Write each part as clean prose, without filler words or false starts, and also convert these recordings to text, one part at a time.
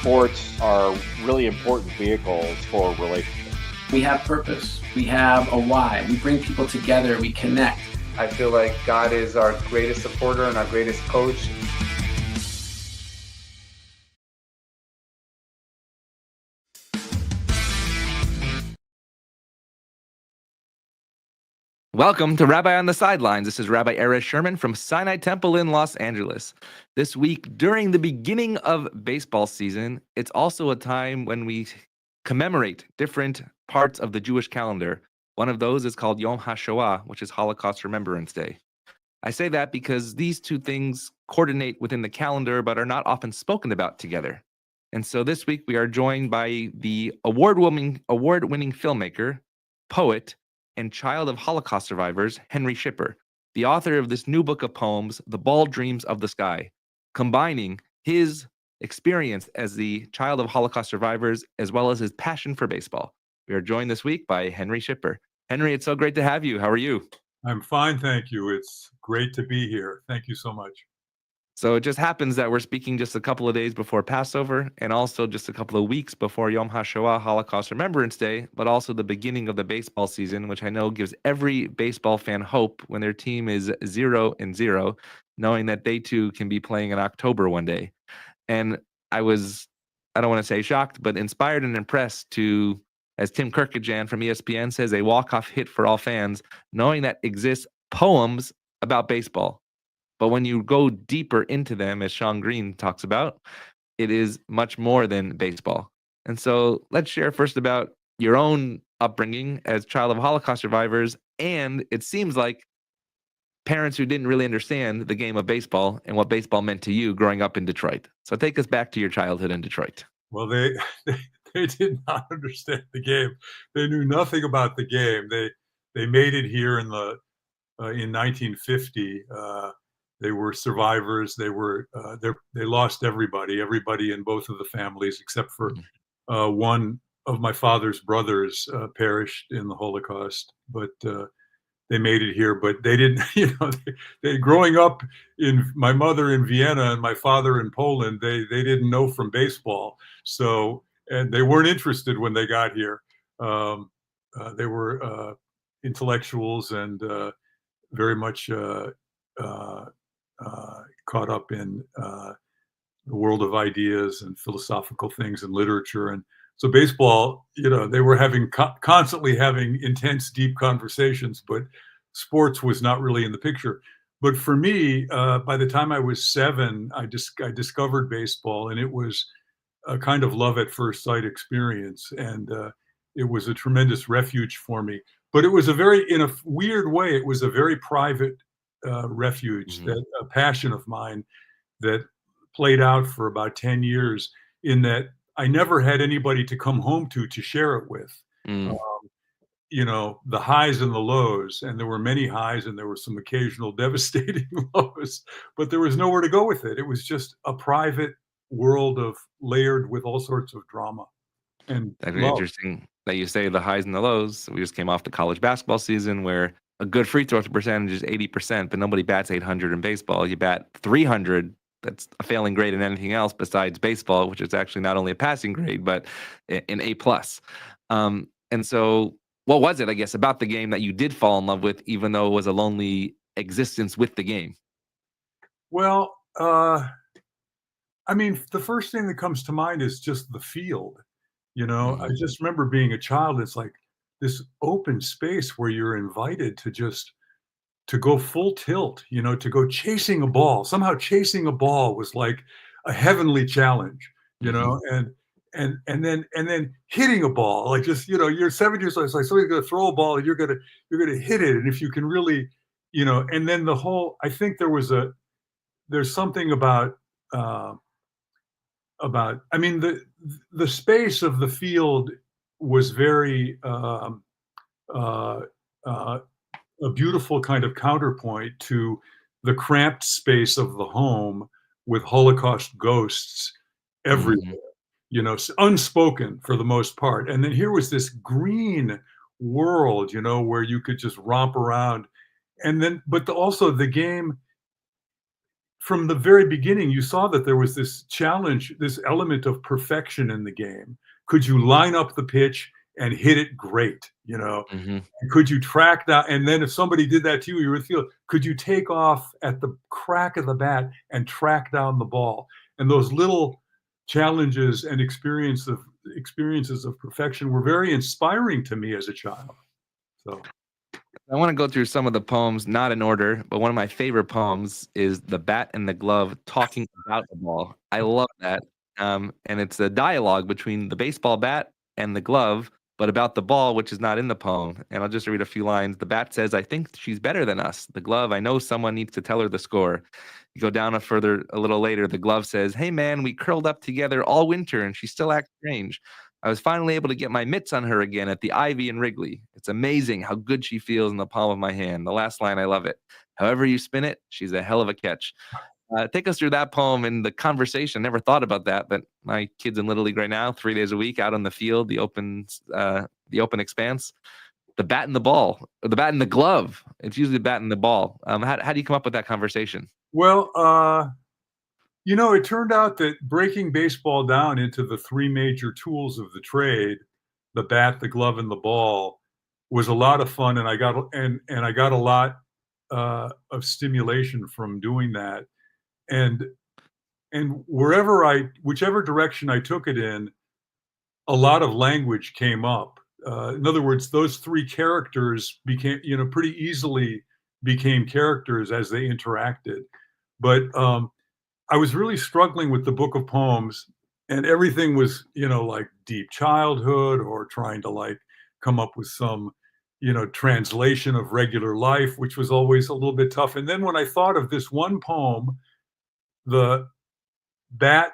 sports are really important vehicles for relationships. We have purpose. We have a why. We bring people together. We connect. I feel like God is our greatest supporter and our greatest coach. Welcome to Rabbi on the Sidelines. This is Rabbi Sherman from Sinai Temple in Los Angeles. This week, during the beginning of baseball season, it's also a time when we commemorate different parts of the Jewish calendar. One of those is called Yom HaShoah, which is Holocaust Remembrance Day. I say that because these two things coordinate within the calendar, but are not often spoken about together. And so this week, we are joined by the award-winning filmmaker, poet, and child of Holocaust survivors, Henry Schipper, the author of this new book of poems, The Bald Dreams of the Sky, combining his experience as the child of Holocaust survivors as well as his passion for baseball. We are joined this week by Henry Schipper. Henry, it's so great to have you. How are you? I'm fine, thank you. It's great to be here. Thank you so much. So it just happens that we're speaking just a couple of days before Passover and also just a couple of weeks before Yom HaShoah, Holocaust Remembrance Day, but also the beginning of the baseball season, which I know gives every baseball fan hope when their team is 0-0, knowing that they too can be playing in October one day. And I don't want to say shocked, but inspired and impressed to, as Tim Kirkajan from ESPN says, a walk-off hit for all fans, knowing that exists poems about baseball. But when you go deeper into them, as Sean Green talks about, it is much more than baseball. And so let's share first about your own upbringing as child of Holocaust survivors. And it seems like parents who didn't really understand the game of baseball and what baseball meant to you growing up in Detroit. So take us back to your childhood in Detroit. Well, they did not understand the game. They knew nothing about the game. They made it here in 1950. They were survivors. They lost everybody in both of the families, except for one of my father's brothers perished in the Holocaust. But they made it here. But they didn't, they growing up my mother in Vienna and my father in Poland, they didn't know from baseball. So, and they weren't interested when they got here. They were intellectuals and very much caught up in the world of ideas and philosophical things and literature. And so baseball, they were constantly having intense, deep conversations, but sports was not really in the picture. But for me, by the time I was 7, I discovered baseball, and it was a kind of love at first sight experience. And it was a tremendous refuge for me. But it was in a weird way, it was a very private refuge, that a passion of mine that played out for about 10 years, in that I never had anybody to come home to share it with. The highs and the lows, and there were many highs and there were some occasional devastating lows, but there was nowhere to go with it. It was just a private world layered with all sorts of drama. And that's really interesting that you say the highs and the lows. We just came off the college basketball season where a good free throw percentage is 80%, but nobody bats 800 in baseball. You bat 300. That's a failing grade in anything else besides baseball, which is actually not only a passing grade, but an A+. And so what was it, I guess, about the game that you did fall in love with, even though it was a lonely existence with the game? Well, the first thing that comes to mind is just the field. I just remember being a child. It's like this open space where you're invited to go full tilt, to go chasing a ball. Somehow chasing a ball was like a heavenly challenge, and then hitting a ball, like just, you're 7 years old. It's like somebody's going to throw a ball and you're going to hit it. And if you can really, and then I think there's something about the space of the field was very, a beautiful kind of counterpoint to the cramped space of the home with Holocaust ghosts everywhere, unspoken for the most part. And then here was this green world, where you could just romp around. And then, but also the game from the very beginning, you saw that there was this challenge, this element of perfection in the game. Could you line up the pitch and hit it great? Hmm. And could you track that? And then if somebody did that to you, you would feel, could you take off at the crack of the bat and track down the ball? And those little challenges and experiences of perfection were very inspiring to me as a child. So I want to go through some of the poems, not in order, but one of my favorite poems is The Bat and the Glove talking about the ball. I love that. And it's a dialogue between the baseball bat and the glove, but about the ball, which is not in the poem. And I'll just read a few lines. The bat says, "I think she's better than us." The glove, "I know someone needs to tell her the score." You go down a little later, the glove says, "Hey man, we curled up together all winter and she still acts strange. I was finally able to get my mitts on her again at the Ivy and Wrigley. It's amazing how good she feels in the palm of my hand." The last line, I love it. "However you spin it, she's a hell of a catch." Take us through that poem and the conversation. Never thought about that, but my kid's in Little League right now, 3 days a week out on the field, the open expanse. The bat and the ball, or the bat and the glove. It's usually the bat and the ball. How do you come up with that conversation? well, it turned out that breaking baseball down into the three major tools of the trade, the bat, the glove, and the ball, was a lot of fun, and I got a lot of stimulation from doing that. And whichever direction I took it in, a lot of language came up. In other words, those three characters became, pretty easily became characters as they interacted. But I was really struggling with the book of poems, and everything was, like deep childhood or trying to like come up with some, translation of regular life, which was always a little bit tough. And then when I thought of this one poem, the bat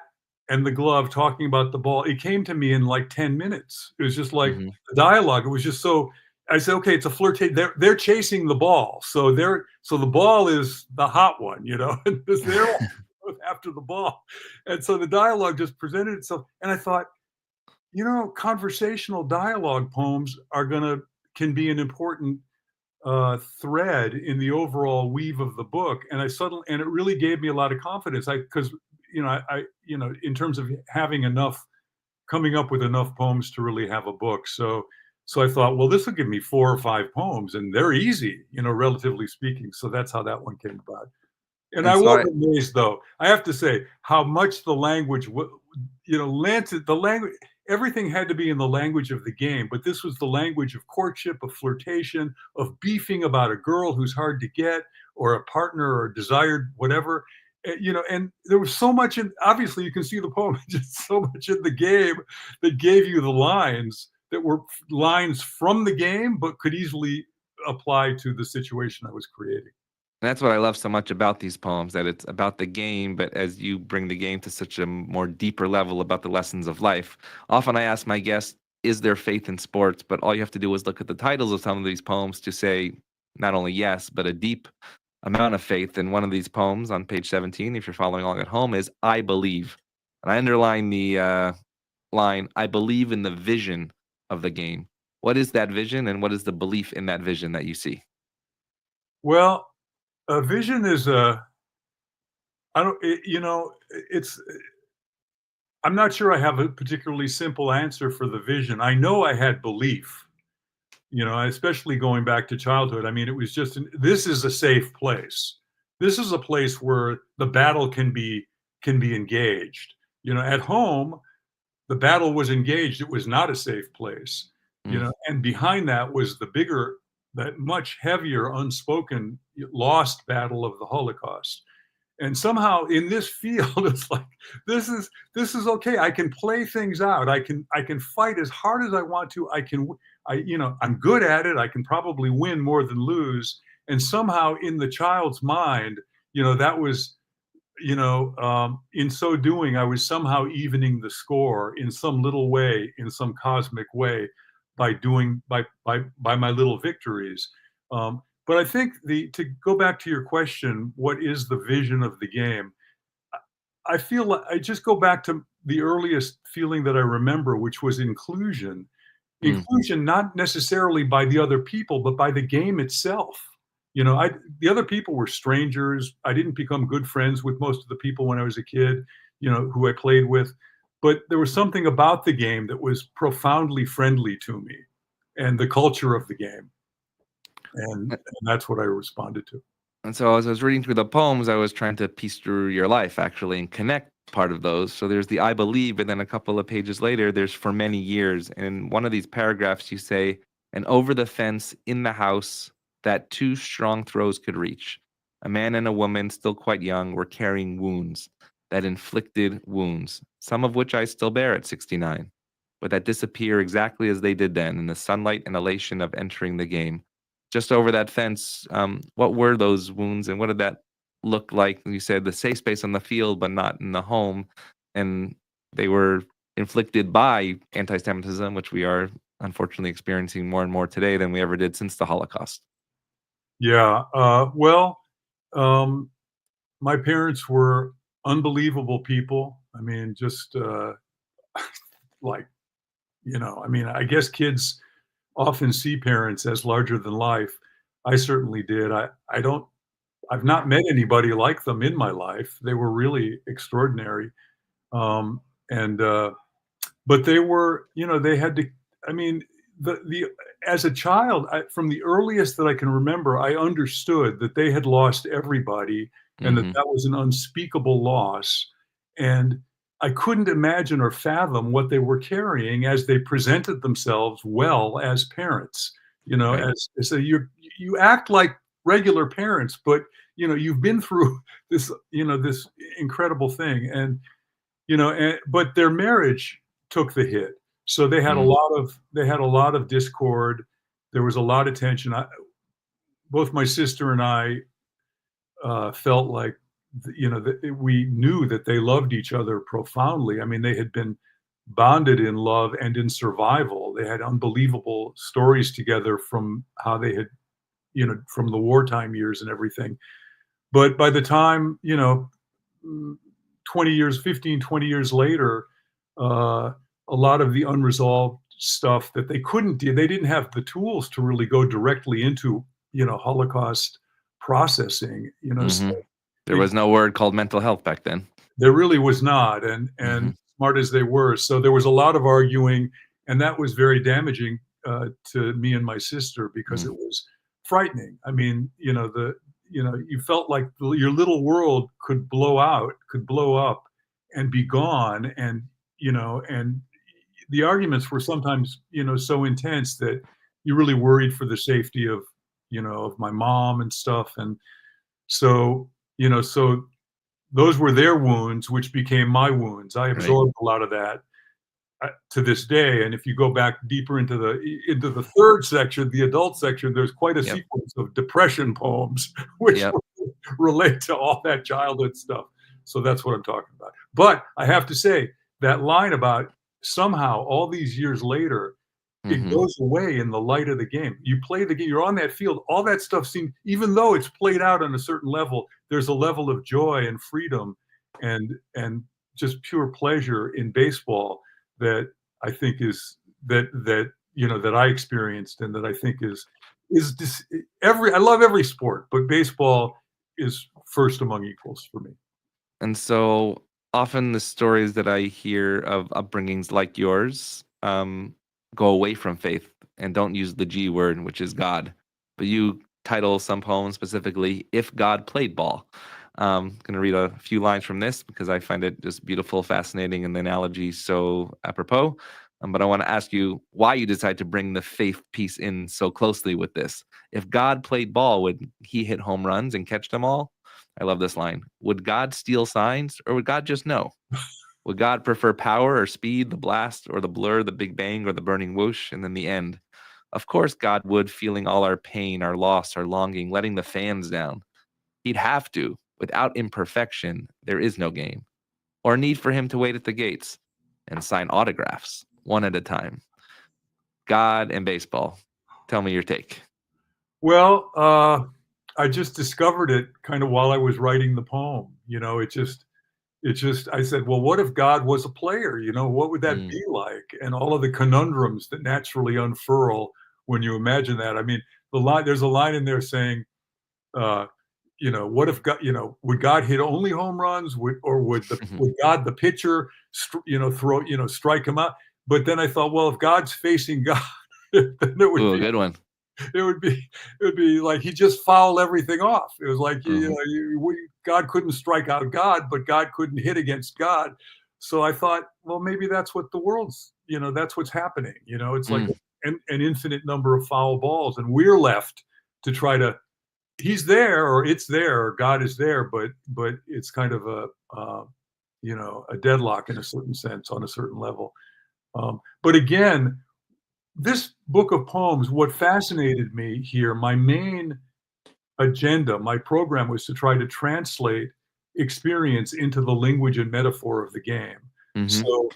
and the glove talking about the ball, it came to me in like 10 minutes. It was just like Mhm. the dialogue. It was just so, I said, okay, it's a flirtation. They're chasing the ball. So the ball is the hot one, and they're all after the ball. And so the dialogue just presented itself. And I thought, conversational dialogue poems can be an important thread in the overall weave of the book. And it really gave me a lot of confidence. Because in terms of coming up with enough poems to really have a book. So I thought, well, this will give me 4 or 5 poems, and they're easy, relatively speaking. So that's how that one came about. And And I so was amazed, though, I have to say, how much the language, the language, everything had to be in the language of the game, but this was the language of courtship, of flirtation, of beefing about a girl who's hard to get, or a partner, or desired whatever. And there was so much obviously you can see the poem, just so much in the game that gave you the lines that were lines from the game, but could easily apply to the situation I was creating. that's what I love so much about these poems, that it's about the game, but as you bring the game to such a more deeper level about the lessons of life. Often I ask my guests, is there faith in sports? But all you have to do is look at the titles of some of these poems to say not only yes, but a deep amount of faith. And one of these poems on page 17, if you're following along at home, is "I believe." And I underline the line, "I believe in the vision of the game." What is that vision, and what is the belief in that vision that you see? Well, a vision is I don't, it, you know, it's, I'm not sure I have a particularly simple answer for the vision. I know I had belief, especially going back to childhood. I mean, it was just, this is a safe place. This is a place where the battle can be engaged. At home, the battle was engaged. It was not a safe place, Mm. and behind that was that much heavier, unspoken, lost battle of the Holocaust. And somehow in this field, it's like this is okay. I can play things out. I can fight as hard as I want to. I'm good at it. I can probably win more than lose. And somehow in the child's mind, that was, in so doing, I was somehow evening the score in some little way, in some cosmic way, by my little victories. But I think to go back to your question, what is the vision of the game? I feel like I just go back to the earliest feeling that I remember, which was inclusion. Mm. Inclusion, not necessarily by the other people, but by the game itself. The other people were strangers. I didn't become good friends with most of the people when I was a kid, who I played with. But there was something about the game that was profoundly friendly to me, and the culture of the game. And that's what I responded to. And so as I was reading through the poems, I was trying to piece through your life actually and connect part of those. So there's the I believe, and then a couple of pages later, there's for many years. And in one of these paragraphs, you say, and over the fence in the house that two strong throws could reach, a man and a woman still quite young were carrying wounds, that inflicted wounds, some of which I still bear at 69, but that disappear exactly as they did then in the sunlight and elation of entering the game. Just over that fence, what were those wounds and what did that look like? You said the safe space on the field, but not in the home. And they were inflicted by anti-Semitism, which we are unfortunately experiencing more and more today than we ever did since the Holocaust. Yeah. My parents were unbelievable people. I mean, just like, I guess kids often see parents as larger than life. I certainly did. I've not met anybody like them in my life. They were really extraordinary. Um, and But they were, they had to. I mean, the as a child, from the earliest that I can remember, I understood that they had lost everybody, and that Mhm. that was an unspeakable loss. And I couldn't imagine or fathom what they were carrying as they presented themselves well as parents. Right. So you act like regular parents, but you've been through this incredible thing, but their marriage took the hit. So they had Mm. a lot of discord. There was a lot of tension. Both my sister and I felt like, that we knew that they loved each other profoundly. I mean, they had been bonded in love and in survival. They had unbelievable stories together from how they had, from the wartime years and everything. But by the time, 20 years, 15, 20 years later, uh, a lot of the unresolved stuff that they couldn't do, they didn't have the tools to really go directly into, Holocaust processing, so Mhm. There they, was no word called mental health back then. there really was not. Mhm. And smart as they were. So there was a lot of arguing, and that was very damaging to me and my sister because Mm. it was frightening. I mean, you felt like your little world could blow up and be gone. And the arguments were sometimes, so intense that you really worried for the safety of my mom and stuff. And so, so those were their wounds, which became my wounds. I Right. absorbed a lot of that to this day. And if you go back deeper into the third section, the adult section, there's quite a Yep. sequence of depression poems, which Yep. relate to all that childhood stuff. So that's what I'm talking about. But I have to say that line about somehow all these years later, it Mhm. goes away in the light of the game. You play the game, you're on that field, all that stuff seems, even though it's played out on a certain level, there's a level of joy and freedom and just pure pleasure in baseball that I think is that I experienced, and that I think is this, I love every sport, but baseball is first among equals for me. And so often the stories that I hear of upbringings like yours go away from faith and don't use the G word, which is God. But you title some poems specifically, If God Played Ball. Going to read a few lines from this because I find it just beautiful, fascinating, and the analogy so apropos. But I want to ask you why you decide to bring the faith piece in so closely with this. If God played ball, would he hit home runs and catch them all? I love this line. Would God steal signs or would God just know? Would God prefer power or speed, the blast or the blur, the big bang or the burning whoosh, and then the end? Of course, God would, feeling all our pain, our loss, our longing, letting the fans down. He'd have to. Without imperfection, there is no game. Or need for him to wait at the gates and sign autographs, one at a time. God and baseball. Tell me your take. Well, I just discovered it kind of while I was writing the poem. I said, well, what if God was a player? What would that Mm, be like? And all of the conundrums that naturally unfurl when you imagine that. I mean, there's a line in there saying, uh, what if God, would God hit only home runs? Would God, the pitcher, strike him out? But then I thought, well, if God's facing God, then Ooh, good one. it would be it would be like he just fouled everything off. It was like Mhm. God couldn't strike out God, but God couldn't hit against God. So I thought, well, maybe that's what the world's, that's what's happening. It's like Mm. an infinite number of foul balls, and we're left to try to. He's there, or it's there, or God is there, but it's kind of a deadlock in a certain sense, on a certain level. But again, this book of poems, what fascinated me here, my main agenda, my program was to try to translate experience into the language and metaphor of the game. Mhm.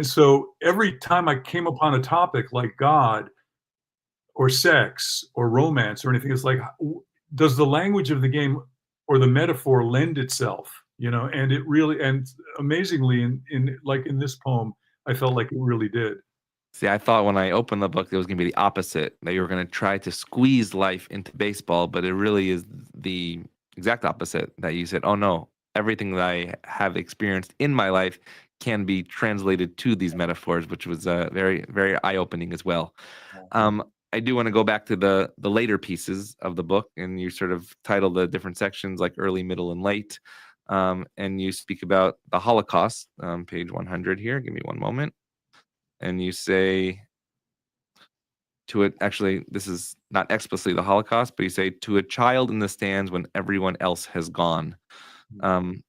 So every time I came upon a topic like God or sex or romance or anything, it's like, does the language of the game or the metaphor lend itself? And it really, and amazingly, in this poem, I felt like it really did. See, I thought when I opened the book, it was going to be the opposite, that you were going to try to squeeze life into baseball, but it really is the exact opposite, that you said, oh no, everything that I have experienced in my life can be translated to these metaphors, which was very, very eye-opening as well. Um, I do want to go back to the later pieces of the book, and you sort of title the different sections like early, middle, and late. And you speak about the Holocaust, page 100 here. Give me one moment. And you say to it, actually, this is not explicitly the Holocaust, but you say, to a child in the stands when everyone else has gone. Um,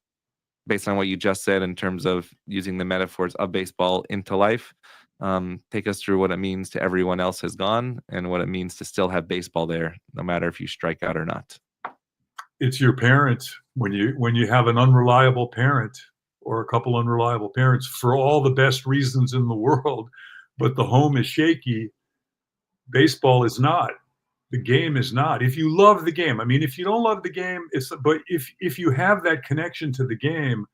Based on what you just said in terms of using the metaphors of baseball into life, take us through what it means to everyone else has gone and what it means to still have baseball there, no matter if you strike out or not. It's your parents. When you have an unreliable parent or a couple unreliable parents for all the best reasons in the world, but the home is shaky, baseball is not. The game is not. If you love the game, I mean, if you don't love the game, but if you have that connection to the game,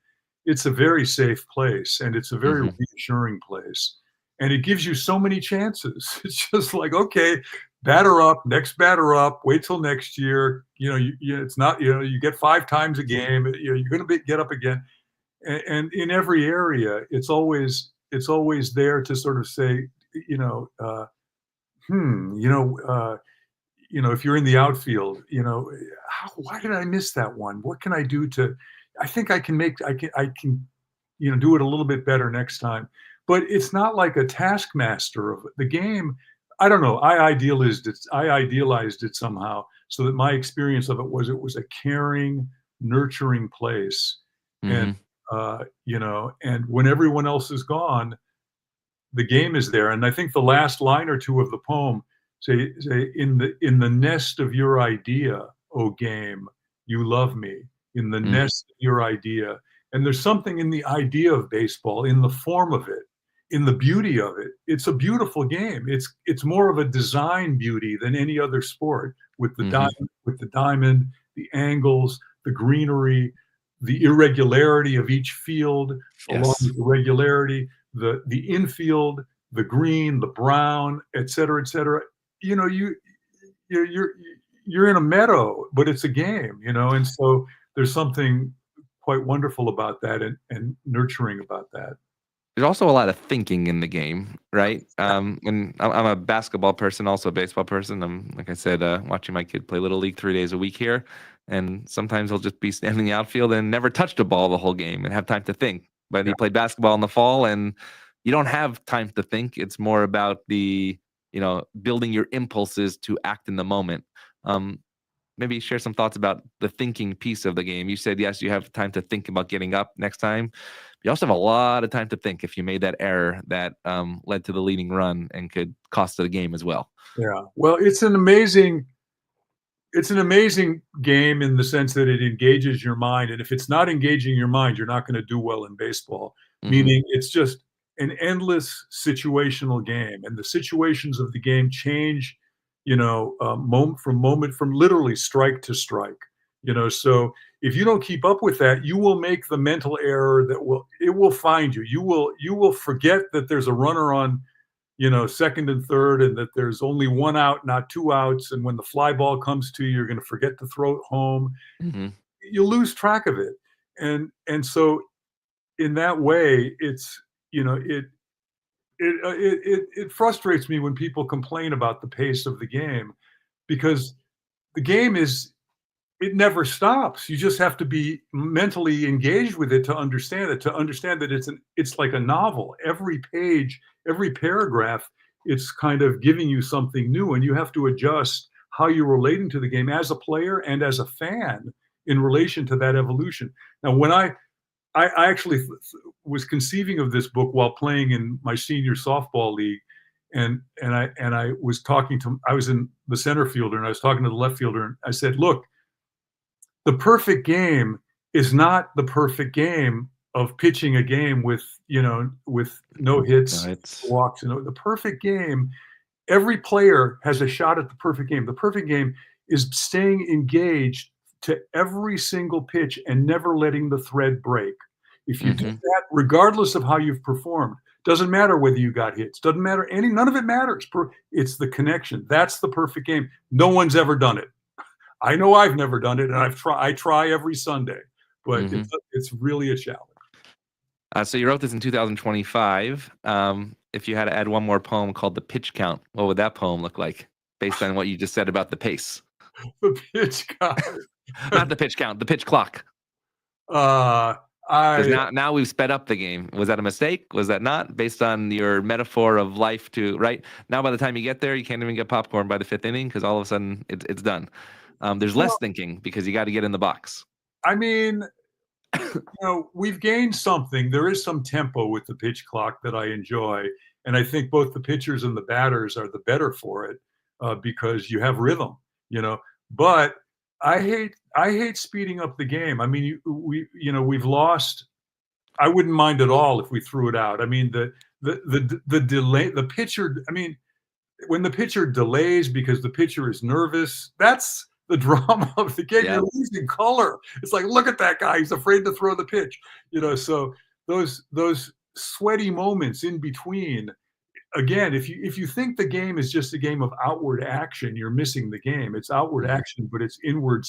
it's a very safe place, and it's a very Mhm. reassuring place, and it gives you so many chances. It's just like, okay, batter up, next batter up, wait till next year. It's not, you get 5 times a game. You're going to get up again, and in every area, it's always there to sort of say, you know, uh, hmm, you know. If you're in the outfield, why did I miss that one? What can I do to? I think I can do it a little bit better next time. But it's not like a taskmaster of the game. I don't know. I idealized it somehow, so that my experience of it was a caring, nurturing place, and Mhm. and when everyone else is gone, the game is there. And I think the last line or two of the poem say in the nest of your idea, O game, you love me. In the Mm. nest of your idea. And there's something in the idea of baseball, in the form of it, in the beauty of it. It's a beautiful game. It's more of a design beauty than any other sport, with the Mhm. diamond, the angles, the greenery, the irregularity of each field, along Yes. with the regularity, the infield, the green, the brown, et cetera, et cetera. You know, you're you're in a meadow, but it's a game, and so there's something quite wonderful about that, and nurturing about that. There's also a lot of thinking in the game, right? And I'm a basketball person, also a baseball person. I'm, like I said, watching my kid play Little League 3 days a week here. And sometimes he'll just be standing in the outfield and never touch the ball the whole game and have time to think. But Yeah. he played basketball in the fall, and you don't have time to think. It's more about building your impulses to act in the moment. Um, Maybe share some thoughts about the thinking piece of the game. You said, yes, you have time to think about getting up next time. You also have a lot of time to think if you made that error that led to the leading run and could cost the game as well. Yeah. Well, it's an amazing game in the sense that it engages your mind. And if it's not engaging your mind, you're not going to do well in baseball. Hmm. Meaning it's just an endless situational game. And the situations of the game change, moment from literally strike to strike. So if you don't keep up with that, you will make the mental error that will find you. You will forget that there's a runner on second and third, and that there's only one out, not two outs. And when the fly ball comes to you, you're going to forget to throw it home. Mm-hmm. You lose track of it. And so in that way, it's, it frustrates me when people complain about the pace of the game, because the game it never stops. You just have to be mentally engaged with it to understand it, that it's like a novel. Every page, every paragraph, it's kind of giving you something new, and you have to adjust how you're relating to the game as a player and as a fan in relation to that evolution. Now, when I actually was conceiving of this book while playing in my senior softball league, and I was I was in the center fielder, and I was talking to the left fielder, and I said, look, the perfect game is not the perfect game of pitching a game with no hits, walks. The perfect game, every player has a shot at the perfect game. The perfect game is staying engaged to every single pitch and never letting the thread break. If you do that, regardless of how you've performed, doesn't matter whether you got hits, doesn't matter none of it matters. It's the connection. That's the perfect game. No one's ever done it. I know I've never done it, and I try every Sunday, but it's really a challenge. So you wrote this in 2025. If you had to add one more poem called The Pitch Count, what would that poem look like based on what you just said about the pace? The pitch count. Not the pitch count, the pitch clock. Now we've sped up the game. Was that a mistake? Was that not? Based on your metaphor of life right? Now by the time you get there, you can't even get popcorn by the fifth inning because all of a sudden it's done. There's less thinking because you got to get in the box. I mean, we've gained something. There is some tempo with the pitch clock that I enjoy. And I think both the pitchers and the batters are the better for it because you have rhythm, But I hate speeding up the game. I mean, we've lost. I wouldn't mind at all if we threw it out. I mean, the delay, the pitcher. I mean, when the pitcher delays because the pitcher is nervous, that's the drama of the game. Yeah. You're losing color. It's like, look at that guy. He's afraid to throw the pitch. So those sweaty moments in between. Again, if you think the game is just a game of outward action, you're missing the game. It's outward action, but it's inward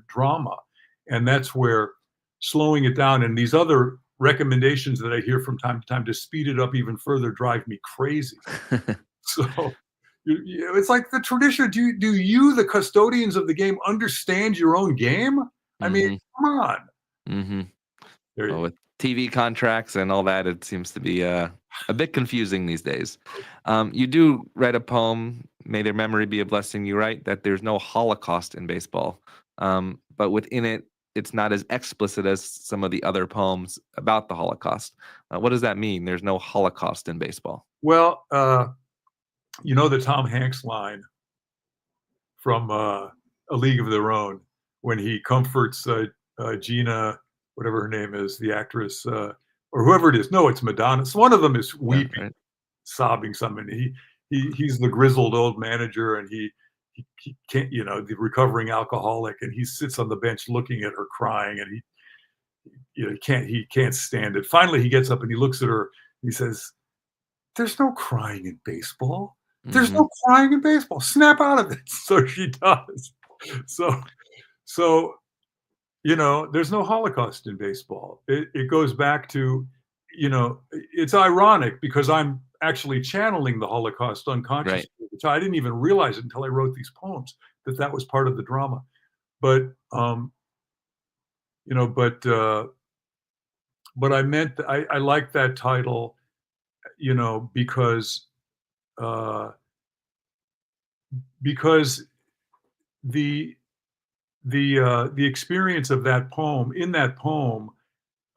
drama. And that's where slowing it down and these other recommendations that I hear from time to time to speed it up even further drive me crazy. So it's like the tradition. Do you, the custodians of the game, understand your own game? I mean, come on. With TV contracts and all that, it seems to be a bit confusing these days. You do write a poem, "May Their Memory Be a Blessing." You write that there's no Holocaust in baseball, but within it, it's not as explicit as some of the other poems about the Holocaust. What does that mean? There's no Holocaust in baseball. Well, the Tom Hanks line from A League of Their Own when he comforts Gina, whatever her name is, the actress, or whoever it is. No, it's Madonna. So one of them is weeping, right, sobbing something. He's the grizzled old manager, and he can't, the recovering alcoholic, and he sits on the bench looking at her crying, and he can't stand it. Finally, he gets up and he looks at her. And he says, "There's no crying in baseball. There's no crying in baseball. Snap out of it." So she does. So there's no Holocaust in baseball. It goes back to, it's ironic because I'm actually channeling the Holocaust unconsciously, right, which I didn't even realize it until I wrote these poems, that was part of the drama. But, but I meant, I like that title, because the experience of that poem, in that poem,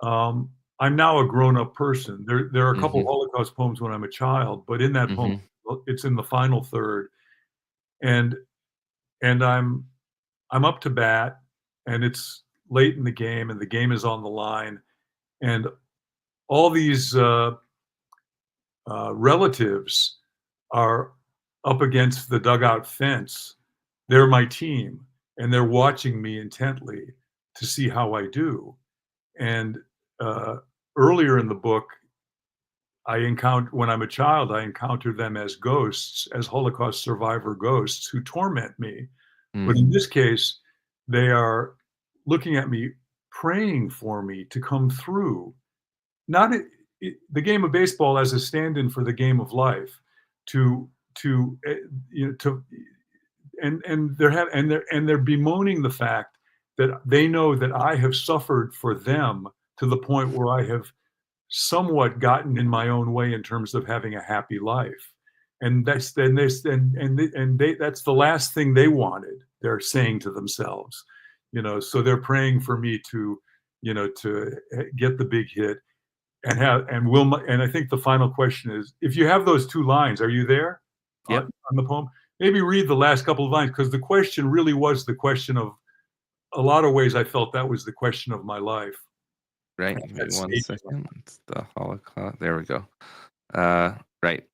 I'm now a grown-up person. There are a couple of Holocaust poems when I'm a child, but in that poem, it's in the final third, and I'm up to bat, and it's late in the game, and the game is on the line, and all these relatives are up against the dugout fence. They're my team, and they're watching me intently to see how I do. And earlier in the book, when I'm a child, I encounter them as ghosts, as Holocaust survivor ghosts who torment me. But in this case, they are looking at me, praying for me to come through. Not the game of baseball as a stand-in for the game of life, to you know, to and they're bemoaning the fact that they know that I have suffered for them to the point where I have somewhat gotten in my own way in terms of having a happy life. And that's that's the last thing they wanted. They're saying to themselves, so they're praying for me to, to get the big hit and I think the final question is, if you have those two lines, are you there Yep. on the poem? Maybe read the last couple of lines, because the question really was the question of, a lot of ways I felt that was the question of my life. Right. Give me 1 second. It's the Holocaust. There we go. Right.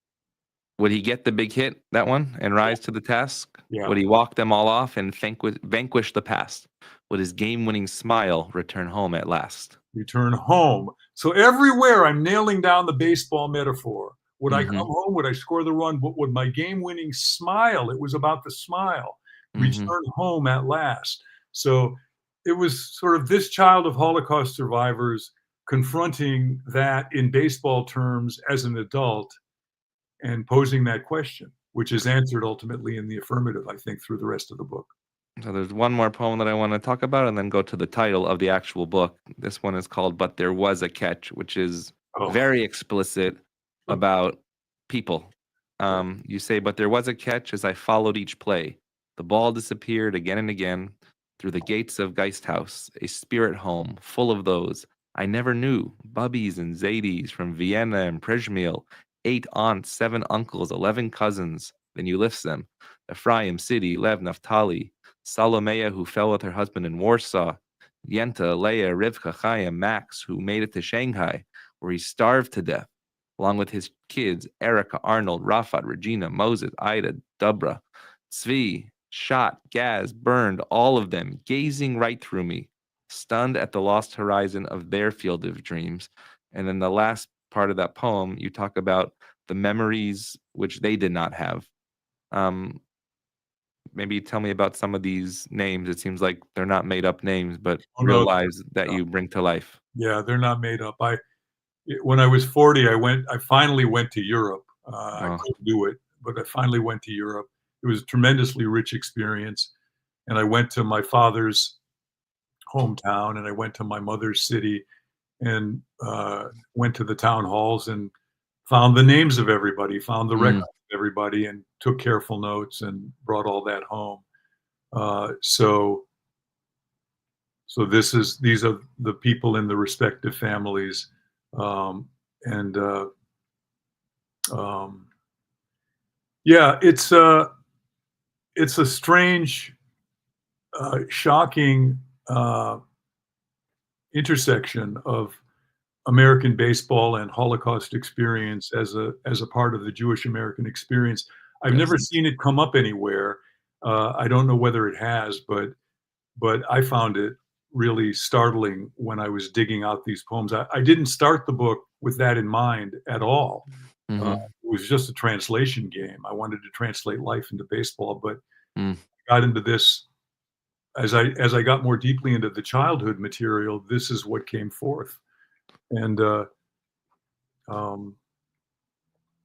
Would he get the big hit, that one, and rise to the task? Yeah. Would he walk them all off and vanquish the past? Would his game-winning smile return home at last? Return home. So everywhere I'm nailing down the baseball metaphor. Would I come home? Would I score the run? Would my game-winning smile? It was about the smile. Return home at last. So it was sort of this child of Holocaust survivors confronting that in baseball terms as an adult and posing that question, which is answered ultimately in the affirmative, I think, through the rest of the book. So there's one more poem that I want to talk about and then go to the title of the actual book. This one is called But There Was a Catch, which is very explicit about people. You say, but there was a catch as I followed each play. The ball disappeared again and again through the gates of Geisthaus, a spirit home full of those I never knew, Bubbies and Zadies from Vienna and Przemysl, 8 aunts, 7 uncles, 11 cousins. Then you list them. Ephraim, City, Lev, Naphtali, Salomea, who fell with her husband in Warsaw, Yenta, Leah, Rivka, Chaim, Max, who made it to Shanghai, where he starved to death, along with his kids, Erica, Arnold, Rafat, Regina, Moses, Ida, Dubra, Tzvi, shot, Gaz, burned, all of them, gazing right through me, stunned at the lost horizon of their field of dreams. And then the last part of that poem, you talk about the memories which they did not have. Maybe tell me about some of these names. It seems like they're not made up names, but real lives that you bring to life. Yeah, they're not made up. When I was 40, I finally went to Europe. I couldn't do it, but I finally went to Europe. It was a tremendously rich experience. And I went to my father's hometown, and I went to my mother's city, and went to the town halls and found the names of everybody, found the records of everybody, and took careful notes and brought all that home. So these are the people in the respective families. Yeah, it's a strange, shocking intersection of American baseball and Holocaust experience as a part of the Jewish American experience. I've never seen it come up anywhere. I don't know whether it has, but I found it really startling when I was digging out these poems. I didn't start the book with that in mind at all. It was just a translation game. I wanted to translate life into baseball, but I got into this as I got more deeply into the childhood material. This is what came forth. And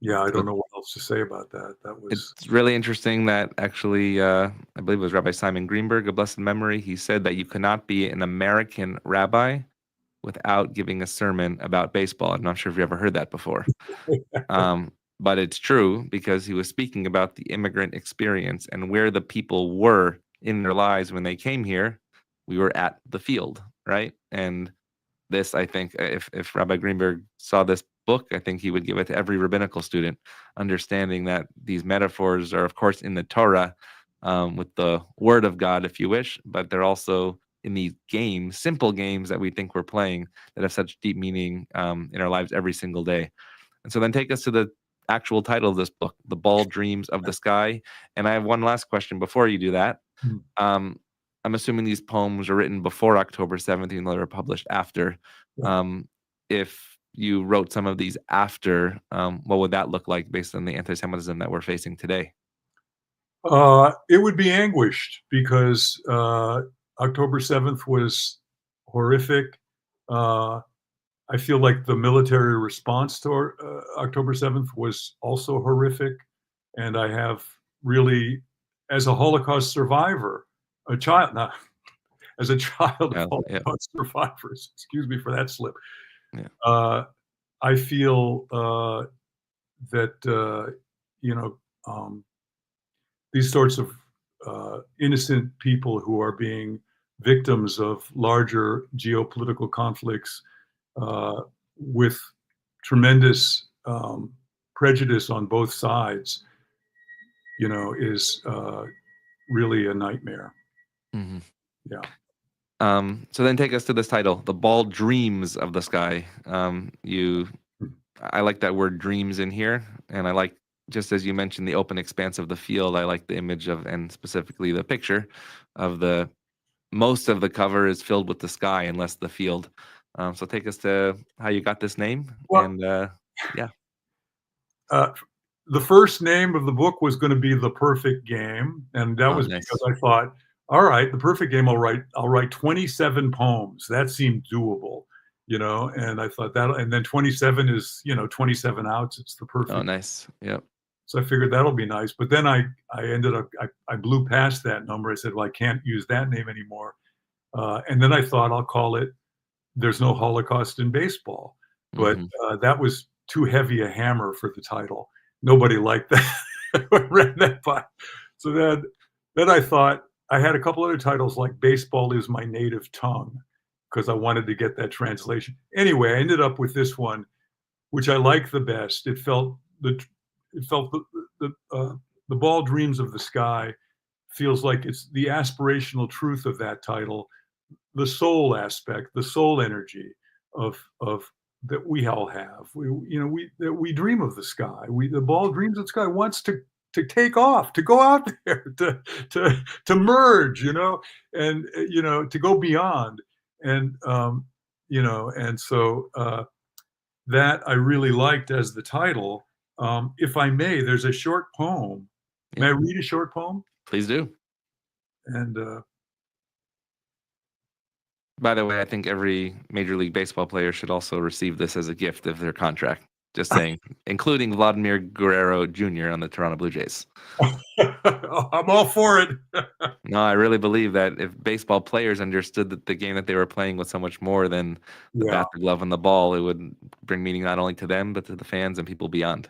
yeah, I don't know what else to say about that. It's really interesting that actually, I believe it was Rabbi Simon Greenberg, of blessed memory. He said that you cannot be an American rabbi without giving a sermon about baseball. I'm not sure if you ever heard that before. But it's true, because he was speaking about the immigrant experience and where the people were in their lives when they came here. We were at the field, right? And this, I think, if Rabbi Greenberg saw this book, I think he would give it to every rabbinical student, understanding that these metaphors are, of course, in the Torah, with the word of God, if you wish, but they're also in these games, simple games that we think we're playing, that have such deep meaning in our lives every single day. And so then take us to the actual title of this book, The Bald Dreams of the Sky. And I have one last question before you do that. I'm assuming these poems were written before October 7th, and they were published after. If you wrote some of these after, what would that look like based on the anti-Semitism that we're facing today? It would be anguished because October 7th was horrific. I feel like the military response to October 7th was also horrific. And I have really, as a Holocaust survivor, as a child of Yeah. Holocaust survivors, excuse me for that slip, Yeah. I feel that, these sorts of innocent people who are being victims of larger geopolitical conflicts with tremendous prejudice on both sides, is really a nightmare. Mm-hmm. Yeah. So then take us to this title, The Ball Dreams of the Sky. I like that word dreams in here. And I like, just as you mentioned, the open expanse of the field. I like the image of, and specifically the picture of most of the cover is filled with the sky unless the field. So take us to how you got this name. Well, and yeah. The first name of the book was going to be The Perfect Game. And that was Nice. because I thought, all right, The Perfect Game, I'll write 27 poems. That seemed doable, and I thought and then 27 is, 27 outs. It's the perfect. Oh, nice. Yep. So I figured that'll be nice. But then I ended up, I blew past that number. I said, well, I can't use that name anymore. And then I thought I'll call it There's No Holocaust in Baseball. But that was too heavy a hammer for the title. Nobody liked that. I ran that by. So then I thought I had a couple other titles like Baseball is My Native Tongue, because I wanted to get that translation. Anyway, I ended up with this one, which I like the best. It felt the Ball Dreams of the Sky feels like it's the aspirational truth of that title, the soul aspect, the soul energy of that we all have. We dream of the sky. The ball dreams of the sky, wants to take off, to go out there, to merge, and to go beyond, and and so that I really liked as the title. If I may, there's a short poem. May I read a short poem? Please do. And by the way, I think every Major League Baseball player should also receive this as a gift of their contract. Just saying, including Vladimir Guerrero Jr. on the Toronto Blue Jays. I'm all for it. No, I really believe that if baseball players understood that the game that they were playing was so much more than the bat, the glove, and the ball, it would bring meaning not only to them, but to the fans and people beyond.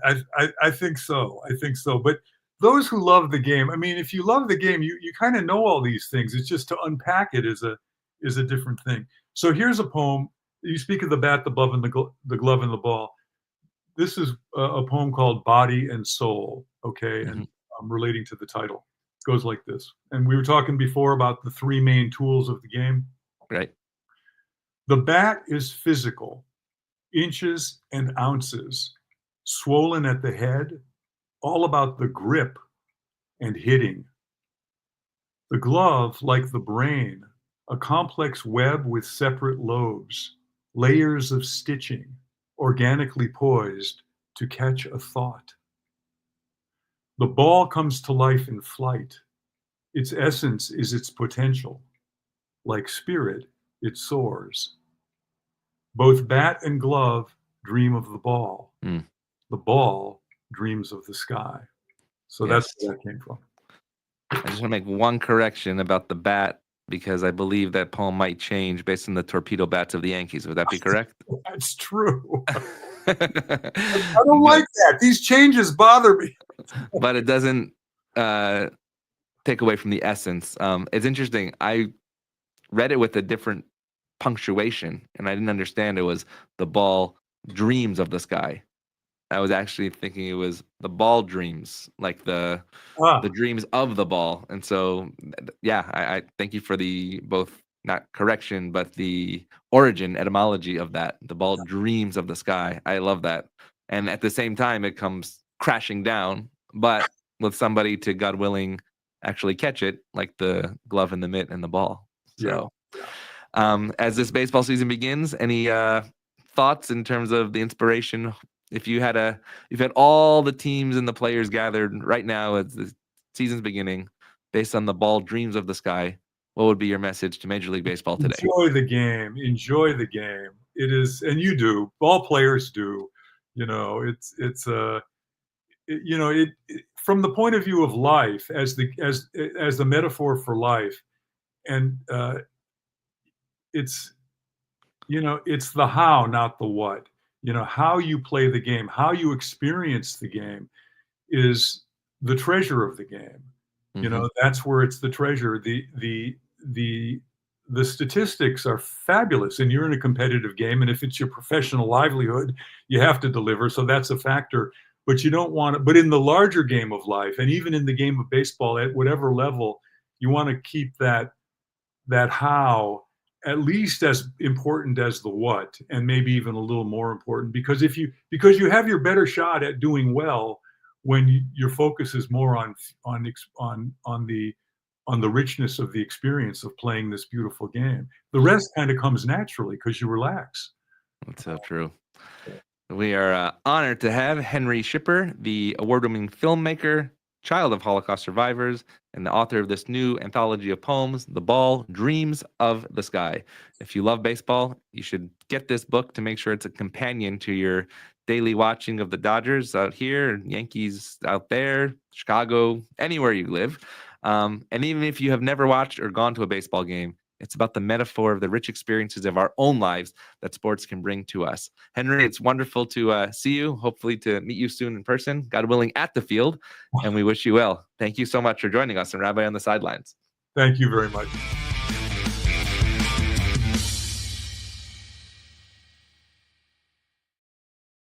I think so. I think so. But those who love the game, I mean, if you love the game, you kind of know all these things. It's just to unpack it is a different thing. So here's a poem. You speak of the bat, the glove, and the glove and the ball. This is a poem called Body and Soul, okay? And I'm relating to the title. It goes like this. And we were talking before about the three main tools of the game. Right. The bat is physical, inches and ounces, swollen at the head, all about the grip and hitting. The glove, like the brain, a complex web with separate lobes, layers of stitching, organically poised to catch a thought. The ball comes to life in flight. Its essence is its potential. Like spirit, it soars. Both bat and glove dream of the ball. The ball dreams of the sky. So that's where that came from. I just want to make one correction about the bat, because I believe that poem might change based on the torpedo bats of the Yankees. Would that be correct? That's true. I don't like that. These changes bother me. But it doesn't take away from the essence. It's interesting. I read it with a different punctuation, and I didn't understand it was the ball dreams of the sky. I was actually thinking it was the ball dreams, like the dreams of the ball. And so, I thank you for the both, not correction, but the origin etymology of that. The ball dreams of the sky. I love that. And at the same time, it comes crashing down, but with somebody to, God willing, actually catch it, like the glove and the mitt and the ball. So, as this baseball season begins, any thoughts in terms of the inspiration? If you had all the teams and the players gathered right now as the season's beginning, based on the ball dreams of the sky, what would be your message to Major League Baseball today? Enjoy the game. Enjoy the game. It is, and you do. All players do. You know, from the point of view of life, as the metaphor for life, and it's the how, not the what. How you play the game, how you experience the game, is the treasure of the game. That's where it's the treasure. The statistics are fabulous, and you're in a competitive game, and if it's your professional livelihood, you have to deliver, so that's a factor. But you don't want to, but in the larger game of life, and even in the game of baseball, at whatever level, you want to keep that how at least as important as the what, and maybe even a little more important, because you have your better shot at doing well when your focus is more on the richness of the experience of playing this beautiful game. The rest kind of comes naturally because you relax. That's so true. We are honored to have Henry Schipper, the award-winning filmmaker, child of Holocaust survivors, and the author of this new anthology of poems, The Ball, Dreams of the Sky. If you love baseball, you should get this book to make sure it's a companion to your daily watching of the Dodgers out here, Yankees out there, Chicago, anywhere you live. And even if you have never watched or gone to a baseball game, it's about the metaphor of the rich experiences of our own lives that sports can bring to us. Henry, it's wonderful to see you, hopefully to meet you soon in person, God willing, at the field, and we wish you well. Thank you so much for joining us and Rabbi on the Sidelines. Thank you very much.